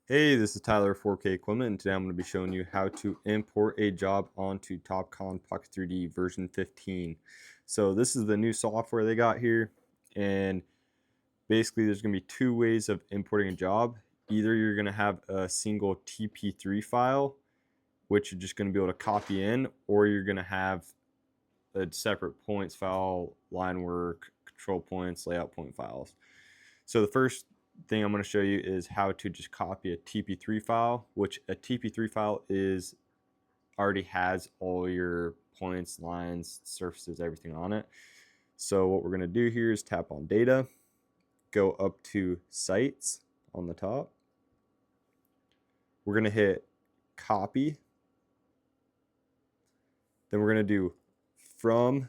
Hey, this is Tyler 4K Equipment, and today I'm going to be showing you how to import a job onto Topcon Pocket 3D version 15. So this is the new software they got here, and basically there's going to be two ways of importing a job. Either you're going to have a single TP3 file, which you're just going to be able to copy in, or you're going to have a separate points file, line work, control points, layout point files. So the first thing I'm going to show you is how to just copy a TP3 file, which a TP3 file is already has all your points, lines, surfaces, everything on it. So what we're going to do here is tap on data, go up to sites on the top. We're going to hit copy. Then we're going to do from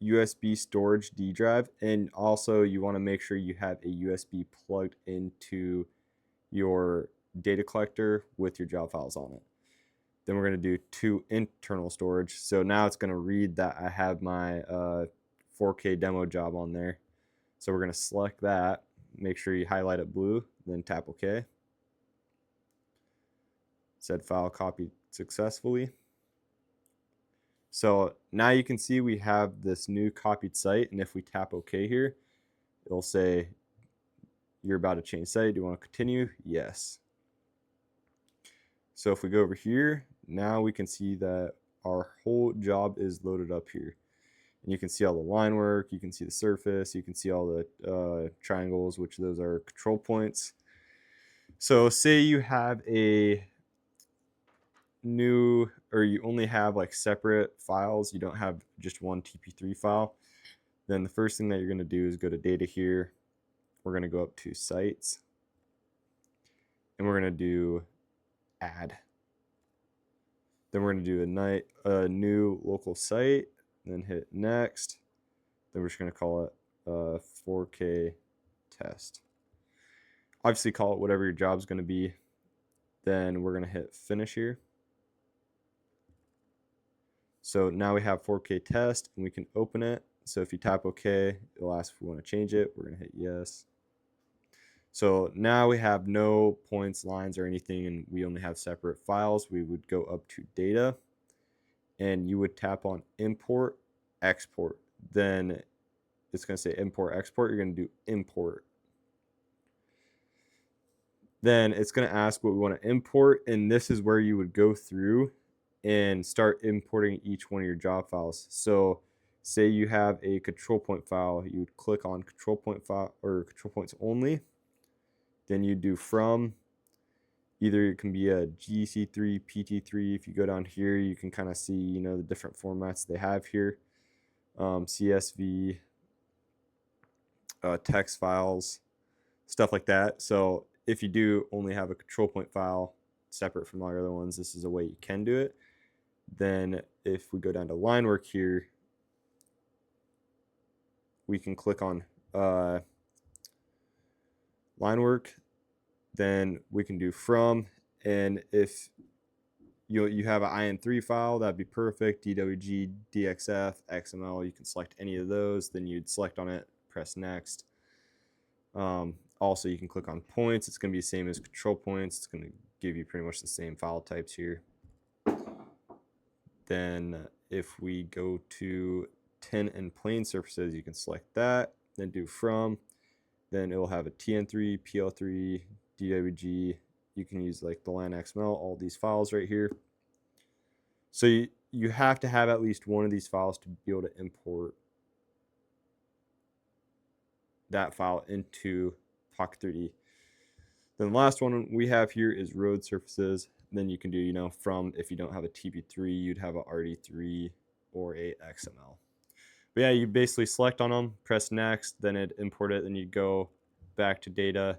USB storage D drive, and also you want to make sure you have a USB plugged into your data collector with your job files on it. Then we're going to do to internal storage. So now it's going to read that I have my 4K demo job on there. So we're going to select that, make sure you highlight it blue, then tap OK. Said file copied successfully. So now you can see we have this new copied site, and if we tap OK here, it'll say you're about to change site. Do you want to continue? Yes. So if we go over here, now we can see that our whole job is loaded up here. And you can see all the line work, you can see the surface, you can see all the triangles, which those are control points. So say you have a new, or you only have like separate files, you don't have just one TP3 file, then the first thing that you're going to do is go to data here. We're going to go up to sites, and we're going to do add. Then we're going to do a new local site, then hit next. Then we're just going to call it 4K test. Obviously call it whatever your job's going to be. Then we're going to hit finish here. So now we have 4K test, and we can open it. So if you tap OK, it'll ask if we want to change it. We're going to hit yes. So now we have no points, lines, or anything, and we only have separate files. We would go up to data, and you would tap on import, export. Then it's going to say import, export. You're going to do import. Then it's going to ask what we want to import, and this is where you would go through and start importing each one of your job files. So say you have a control point file, you would click on control point file or control points only. Then you do from, either it can be a GC3, PT3. If you go down here, you can kind of see, the different formats they have here. CSV, text files, stuff like that. So if you do only have a control point file separate from all your other ones, this is a way you can do it. Then if we go down to line work here, we can click on line work. Then we can do from, and if you have an IN3 file, that'd be perfect. DWG, DXF, XML, you can select any of those. Then you'd select on it, press next. Also, you can click on points. It's going to be the same as control points. It's going to give you pretty much the same file types here. Then if we go to 10 and plane surfaces, you can select that, then do from. Then it will have a TN3, PL3, DWG. You can use like the line XML, all these files right here. So you have to have at least one of these files to be able to import that file into Pocket 3D. Then the last one we have here is road surfaces. Then you can do, from, if you don't have a TP3, you'd have a RD3 or a XML. But yeah, you basically select on them, press next, then it import it, then you go back to data.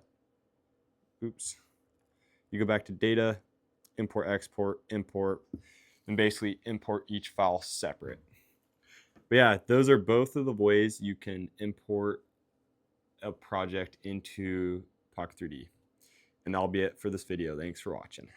Oops. You go back to data, import, export, import, and basically import each file separate. But yeah, those are both of the ways you can import a project into Pocket 3D. And that'll be it for this video. Thanks for watching.